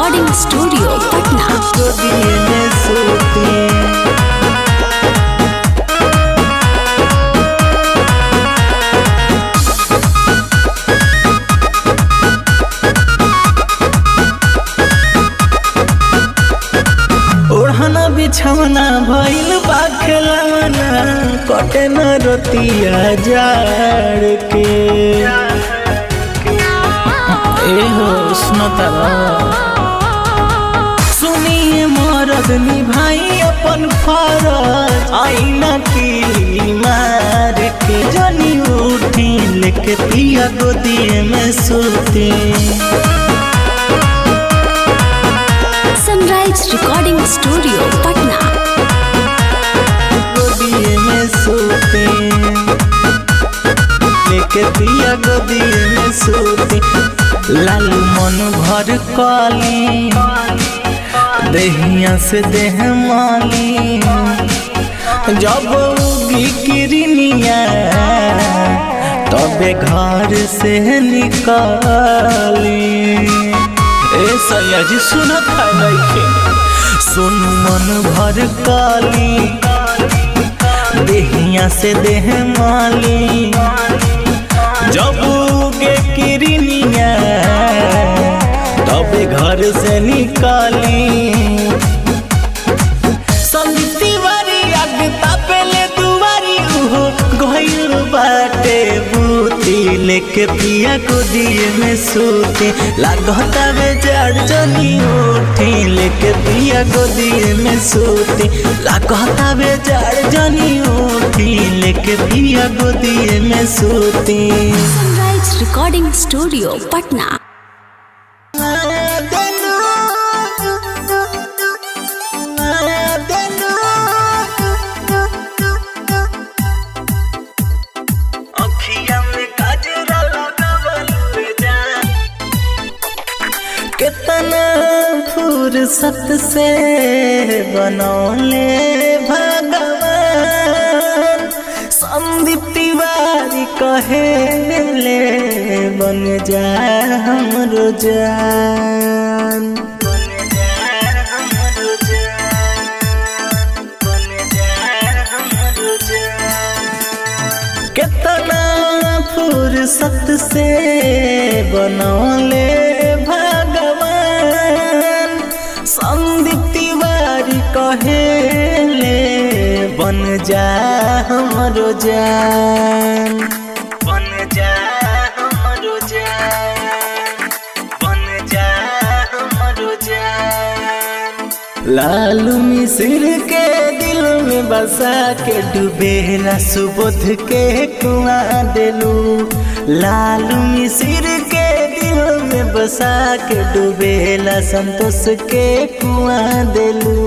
Recording studio Patna. ओढ़ना बिछौना भइल बा खेलौना, कटे न रतिया जाड़ के। एहो सुनता सुनिए मरद निभाई अपन फरज, आईना की मार के जनी उठी लेके पिया गोदी में सोते। Sunrise recording studio Patna. गोदी में सोते लेके पिया गोदी में सोते। लालू मन भर काली देहिया से देह माली, जब उगी किरनिया तबे घर से निकाली। ए सैया जी सुनत है लइके, सुन मन भर काली देहिया से देह माली, जब उगे किरनिया तबे घर से निकाली। संदीवारी आग तापेले दुआरी, उहो गइल बाटे बूती लेके पिया गोदी में सोते। लागता बेजार जनी उठी लेके पिया गोदी में सोते। लागता बेजार जनी उठी लेके पिया गोदी में सोते। Sunrise recording studio Patna. कितना फुर्सत से बनौले भगवान, संदीप तिवारी कहेले बन जा हमरो जान। कितना फुर्सत से बनौले भगवान, संदीप तिवारी कहेले बन जा हमरो जान। बन जा हमरो जान, बन जा हमरो जान। लालू मिश्र के दिल में बसा के डूबेला सुबोध के कुआं देलू। लालू मिश्र के दिल में बसा के डूबेला संतोष के कुआं देलू।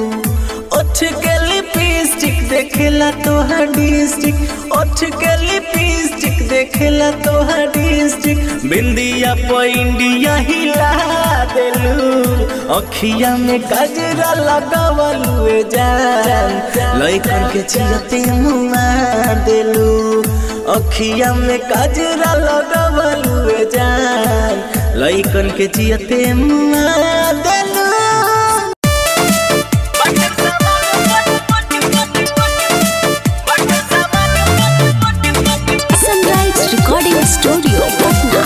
ओठ के लिपस्टिक देखेला तोहर डिस्ट्रिक्ट, ओठ के लिपस्टिक देखेला तोहर डिस्ट्रिक्ट। बिंदिया पे इंडिया हिला देलू, अखिया में गजरा लगावलू जान। लइकन के चिरते मुआ देलू, अखिया में गजरा लगावलू जान। लइकन के चिरते मुआ देलू। Sunrise recording studio Patna.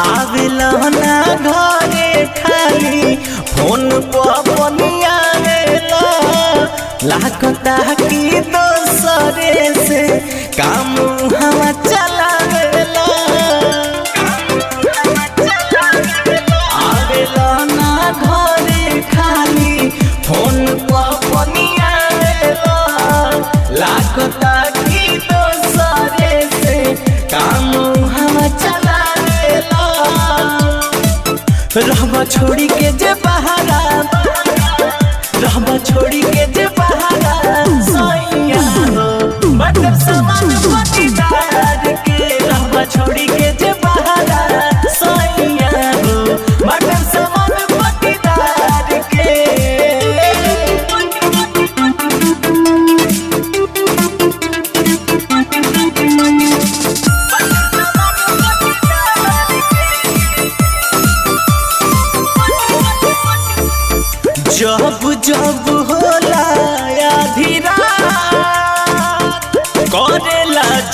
आवेला ना घरे खाली फोन पर बनियावेला, लागता कि दोसरे से काम हवा चलावेला। आवेला ना घरे खाली फोन पर बनियावेला, लागता कि दोसरे से काम हवा चलावेला। रहबा छोड़ी के जे बहारा, रहबा छोड़ी के जे बहारा, सैया हो बटन समान पटीदार के। रहबा छोड़ी के जे बहारा, सैया हो बटन समान पटीदार के।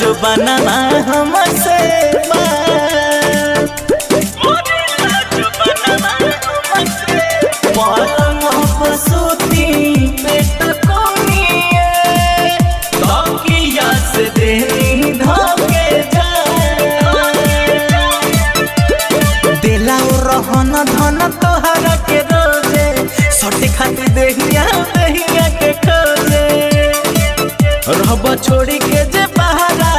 जो बनाना हमसे पलंग पर सूती पेट कोनिए तकिया से देनी धके दिला रहन धन तोहरा के रोजे सटे खातिर देहिया देहिया के खोजे रहबा छोड़ी के जे पहाड़ा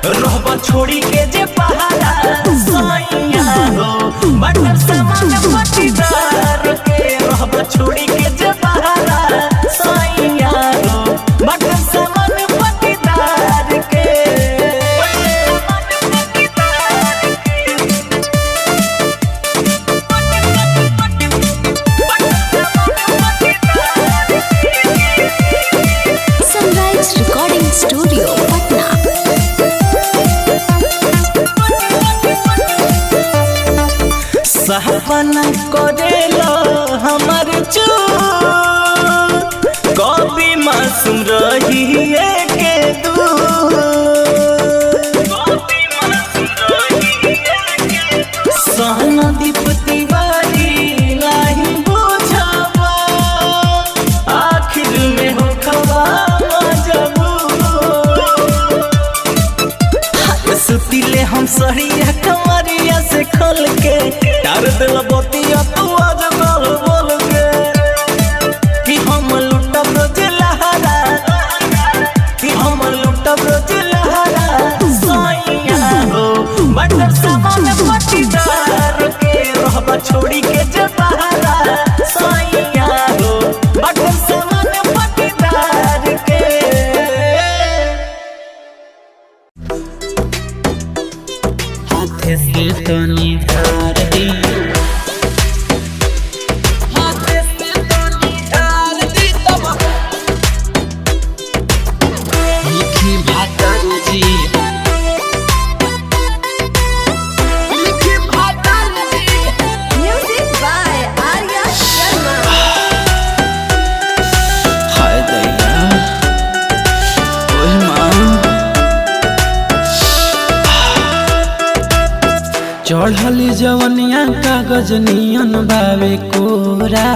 रहबा छोड़ी के जे पहाड़ा सैया हो बटर सामान पटीदार के रहबा छोड़ी के जे पहाड़ा सैया हो बटर सामान पटीदार के सनराइज रिकॉर्डिंग स्टूडियो पटना। सपना करेलो हमार चू कभी मासूम रही के सहना दीप तिवारी लाही बुझावा आखिर में हो खवा सुतीले हम सरिया कमरिया से खोल के तार दिल बतिया तू आज बोल बोल के कि हम लुटब रोज लहरा कि हम लुटब रोज लहरा सैया हो बटर सामान पटीदार के रहबा छोड़ी के जे पहाड़ा सैया हो बटर सामान पटीदार के हाथे से तनी धार दी हाथे से तनी धार दी तब लिखी भातर जी लिखी भातर जी म्यूजिक बाय आर्या शर्मा। हाय दैया ओह मां चढ़ली जवनिया कागज नियन बावे कोरा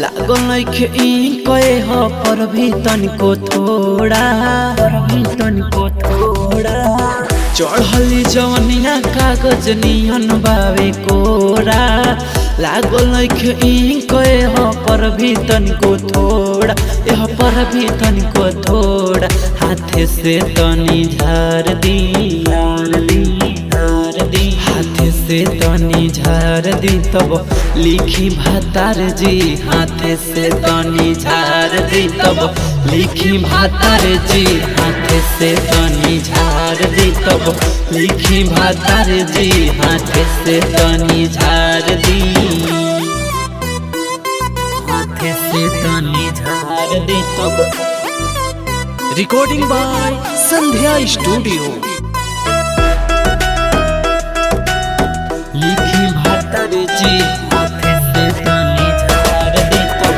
लागो नइखे ई कहे हो पर भी तनिको थोड़ा चढ़ली जवनिया कागज नियन बावे कोरा लागो नइखे ई कहे हो पर भी तनिको थोड़ा यह पर भी तनिको थोड़ा हाथे से तनी झार दी हाथे से तनी झार दी तब लिखी भातार जी हाथे से तनी झार दी तब लिखी भातार जी हाथे से तनी झार दी तब लिखी भातार जी हाथे से तनी झार दी हाथे से तनी झार दी तब रिकॉर्डिंग बाय संध्या स्टूडियो लिखी भातर जी हाथे से तनी झार दी तब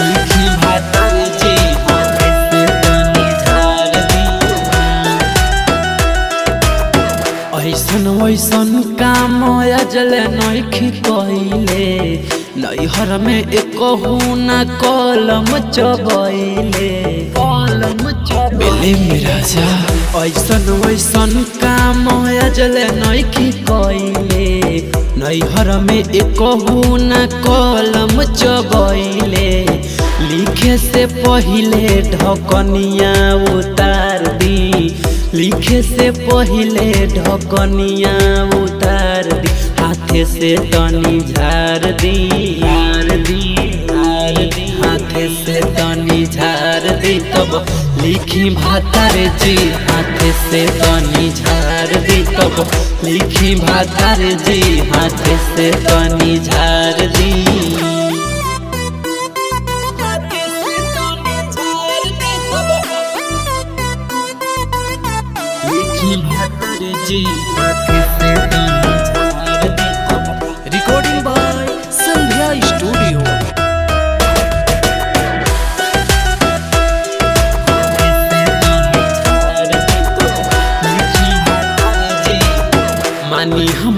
लिखी भातर जी हाथे से तनी झार दी ऐसन वैसन काम अजल नइखी कइले नैहर में एकहु ना कलम चबैले बेले मेरा जा ऐसन वैसन काम अजल नइखी कइले नैहर में एकहु ना कलम चबैले लिखे से पहिले ढकनिया उतार दी लिखे से पहिले ढकनिया उतार दी हाथे से तनी झार दी हाथे से तनी झार दी तब लिखी भातार जी हाथे से तनी झार दी तब लिखी भातार जी हाथे से तनी झार दी लिखी भातार जी हाथे से तनी झार दी तब रिकॉर्डिंग बाय संध्या स्टूडियो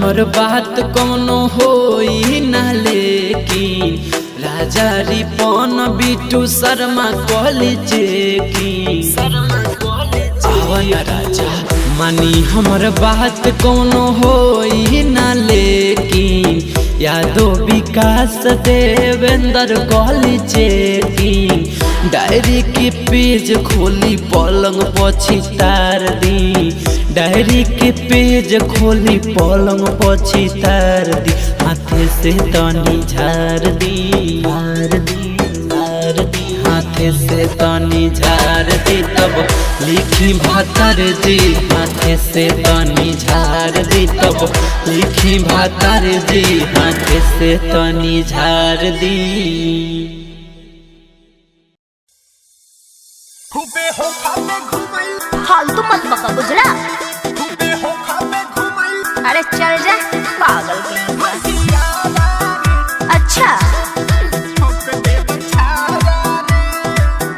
हमर बात कोनो होई ना लेकिन राजा रिपन बिटू शर्मा कॉलेज की आवन राजा मानी हमर बात कोनो होई ना लेकिन यादो विकास देवेंद्र कॉलेज की डायरी के पेज खोली पलंग पछी तार दी डायरी के पेज खोली पलंग पछी तार दी हाथे से तनी झार दी हाथे से तनी झार दी तब लिखी भातर जी हाथे से तनी झार दी तब लिखी भातर जी हाथे से तनी झार दी। फालतू मत बका बुझला। अरे चल जा पागल कहीं का। अच्छा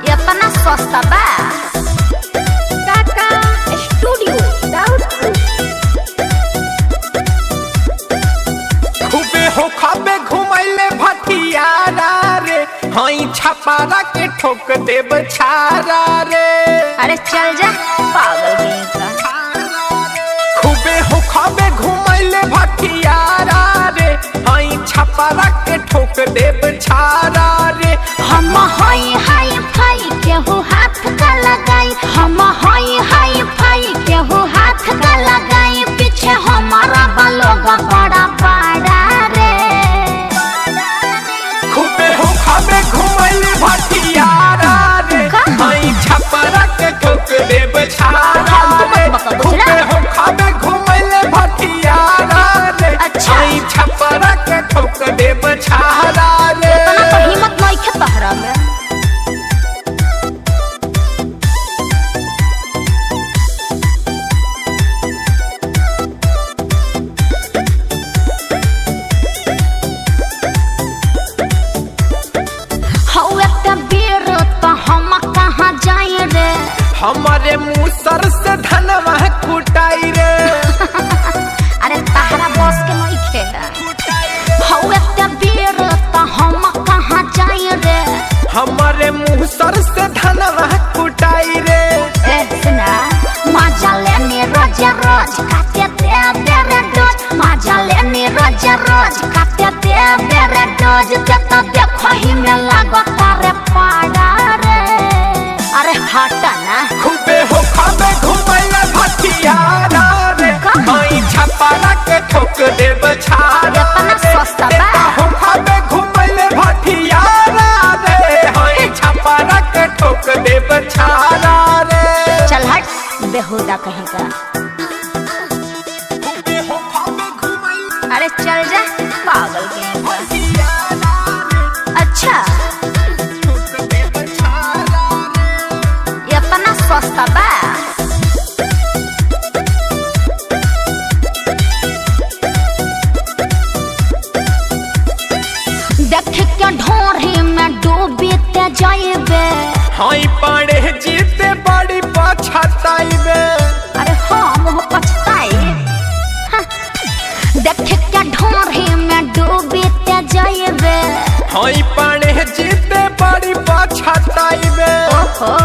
ये अपना सस्ता बा काका स्टूडियो दाऊदपुर। खूबे हो खाबे घुमैले भटियारा रे हई छपारा के ठोक देब छारा रे। अरे चल जा पागल कहीं का। खूबे हो खाबे घुमैले भटियारा रे हई छपारा के ठोक देब छारा रे। हम हाई हाई फाई केहू हाथ का लगाई हम हाई हाई फाई केहू हाथ का लगाई पीछे हमारा बलोगा बड़ा बड़ा रे। खूबे हो खाबे घुमैले भटियारा रे हई छपारा के ठोक देब छारा रे। खूबे हो खाबे घुमैले भटियारा रे हई छपारा के ठोक देब छारा रे। इतना तो हिम्मत नहीं खे तहरा में। हमारे मुसर से धनवा कुटाई रे। अरे तहरा बॉस के नहीं खेला हौवे ते बीर त हम कहां जाई रे। हमारे मुसर से धनवा कुटाई रे। ए सुना मजा लेने रोज रोज काटे दे बेरे डोज मजा लेने रोज रोज काटे दे बेरे डोज ते तो देखो ही में लागत रे पाड़ा रे। अरे हटा ना। खूबे हो खाबे घुमैले भटियारा रे हई छपारा के ठोक देब छारा इतना सस्ता बा। हो खाबे घुमैले भटियारा रे हई छपारा के ठोक देब छारा रे। चल हट बेहुदा कहीं का। खूबे हो खाबे घुमैले अरे चल जा पागल कहीं का। अच्छा ठोक देब छारा रे। ये अपना सस्ता बा। देख के ढोरी में डूबी ते जाइबे। हई पाड़े जीते बड़ी पछताइबे। अरे हम हो पछताई हाँ। देख के ढोरी में डूबी ते जाइबे। हई पाड़े जीते बड़ी पछताइबे। ओहो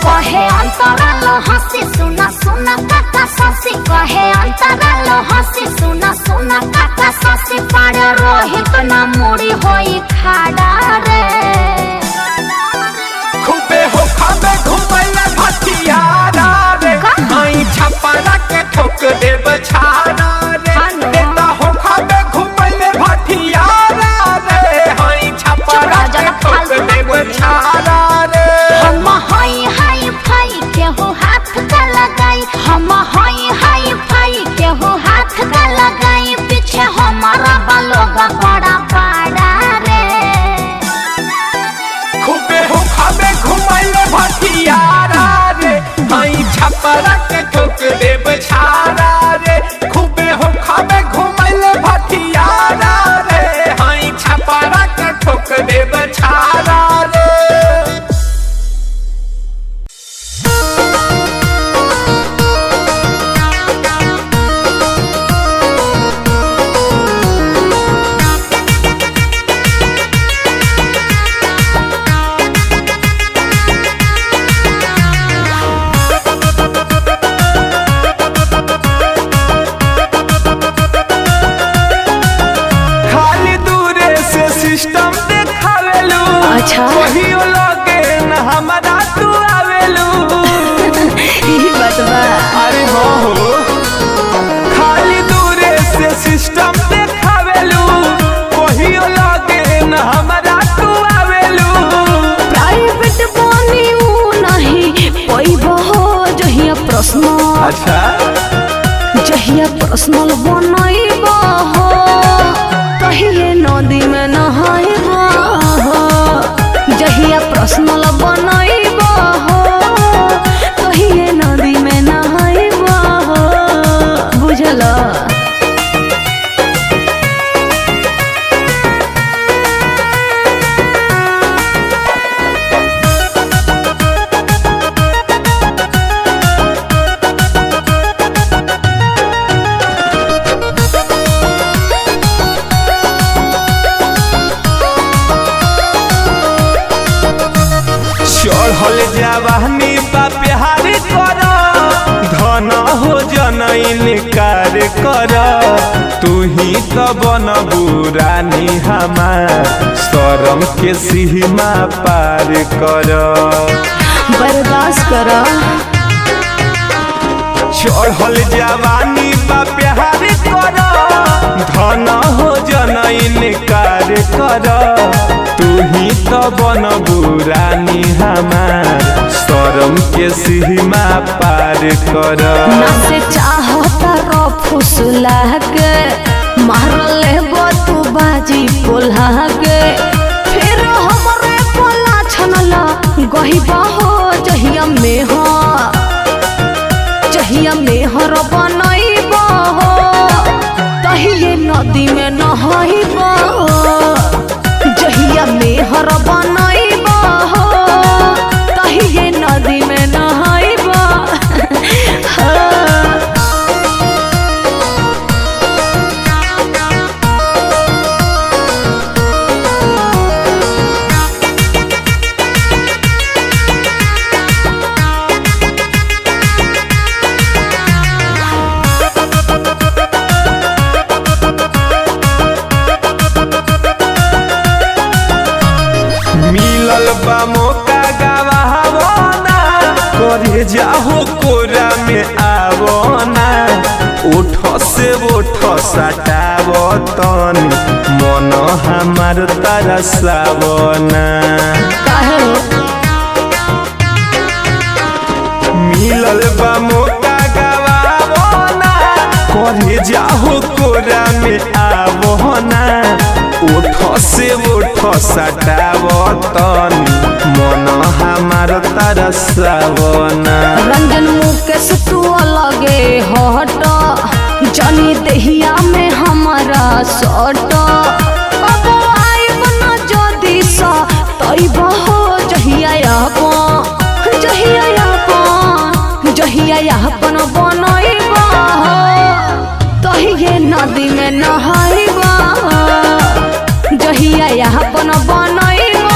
कहे अंतराल हंसी सुना सुना काका ससी कहे अंतराल हंसी सुना सुना काका ससी पाड़े रोहित ना मुड़ी होई खाड़ा रे। खूबे हो खाबे घुमैले भटियारा रे हई छपारा के ठोक देब छारा रे। नेता हो खाबे घुमैले भटियारा रे हई छपारा के ठोक देब छारा रे। हम हाई हाई फाई केहू हाथ का लगाई हम हाई हाई फाई केहू हाथ का लगाई पीछे हमारा बलोगा बड़ा बड़ा रे। बात बा। अरे हो खाली दूरे से सिस्टम देखावेलू कहियो लगे न हमरा तू आवेलू। प्राइवेट बनी ऊ नहीं पैबो जहिया पर्सनल। अच्छा जहिया पर्सनल बनैबो तहिए नदी में नहाइबो। जहिया पर्सनल बनैबो तहिए नदी में नहाइबो। बुझल? चढ़ल जवानी बा प्यार कर धन हो जनकार कर तू ही तो बनबू रानी हमार शरम के सीमा पार कर। बर्दाश्त कर। चढ़ल जवानी बा प्यार कर धन हो जनकार कर तू ही तो बनबू रानी हमार शरम के सीमा पार कर। ना से चाहता रो फुसला के मारल लेबो तू बाजी कोल्हा के फिर हमरे कोला छनला गहिबा हो जहिया मेहर बनैबो तहिए नदी में नहाइबो। जहिया मेहर बनैबो तहिए नदी में नहाइबो। मिलल बा मौका गवावना करे जाहो कोरा में आवना उठ से उठ सटाव तन मन हमार तरसावना। मिलल बा मौका गवावना करे जाहो कोरा में आवना उठ से उठ सटाव तन मन हमार तरसावना। रंजन मुकेश तू अलगे हट जनी देहिया में हमारा सट। अब आइब न जदी सा तइब हो जहिया अपन बनैब तहिए नदी में नहाइब। जहिया अपन बनैब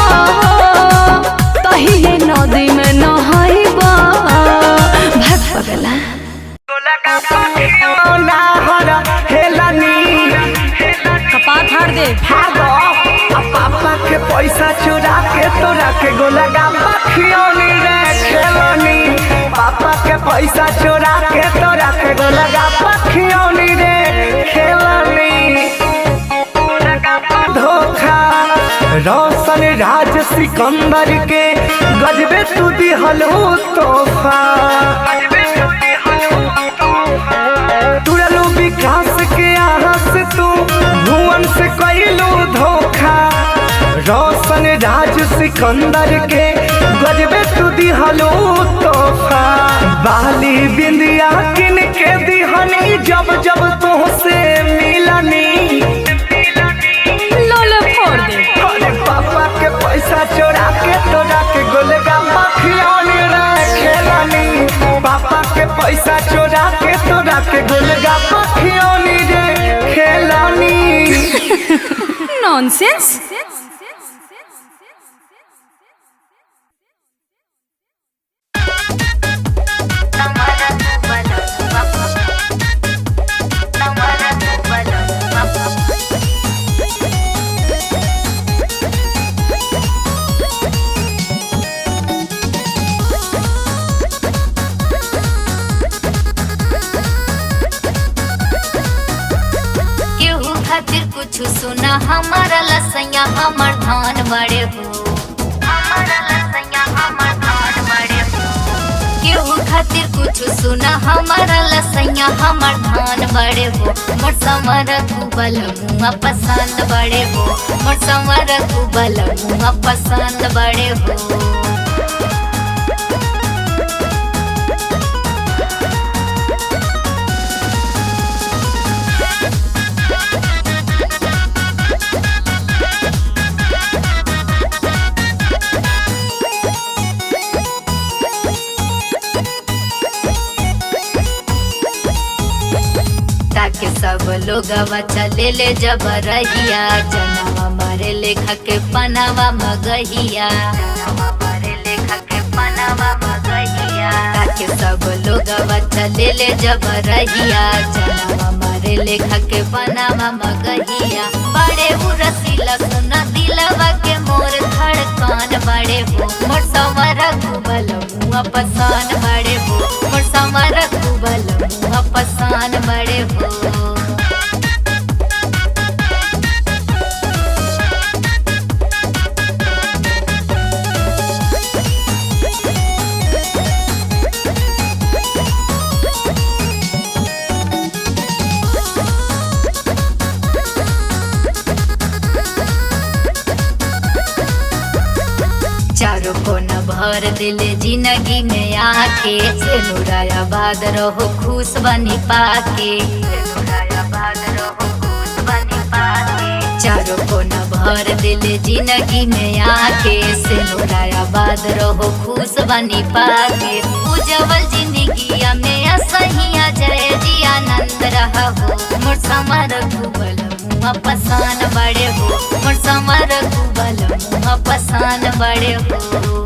तहिए नदी में नहाइब। भाग पगला कपार फाड़ दे। पापा के पैसा चुरा के तोरा के गोला गापा खियौनी रे खेलनी। पापा के पैसा चुरा के तोरा के गोला गापा खियौनी रे खेलनी। धोखा रोशन राज सिकंदर के गजबे तू दिहलो तोहफा। तुरलू विकास के आहस तू भुवन से कैलू धोखा। रोशन राज सिकंदर के गजबे तू दिहलो तोहफा। बाली बिंदिया किन के दिहनी जब जब तुहसे मिलनी। फोड़ दे। अरे पापा के पैसा चोरा के तोरा के गोलगप्पा खियौनी रे खेलनी। पापा के पैसा चोरा के तोरा के गोलगप्पा खियौनी रे खेलनी। नॉनसेंस। सुना हमारा लसैया हमर धान बड़े हो, हमारा लसैया हमर धान बड़े हो। केहू खातिर कुछ सुना हमारा लसैया हमर धान बड़े हो। मोर समर कुबल मुआ पसंद बड़े हो, मोर समर कुबल मुआ पसंद बड़े हो। ताके सब लोग चले ले जब रहिया, जनवा मारे लेखा के पनावा मगहिया, जनवा मारे लेखा के पनावा मगहिया। ताके सब लोग चले ले जब रहिया, जनवा मारे लेखा के पनावा मगहिया। बड़े उरसीला सुना दिलवा के मोर धड़कन बड़े हो, मोर समर कुबल मुआ पसान बड़े हो, मोर समर कुबल मुआ पसान बड़े हो। चारों कोन भर दिले जिंदगी में आके, सेनुराया बाद रहो खुश बनी पाके, सेनुराया बाद रहो खुश बनी पाके। चारों कोन भर दिले जिंदगी में आके, सेनुराया बाद रहो खुश बनी पाके। उज्जवल जिंदगिया में असहिया जय जी आनंद रहा हो, मोर समर कुबल मुआ पसान बड़े हो, मोर समर कुबल मुआ पसान बड़े हो।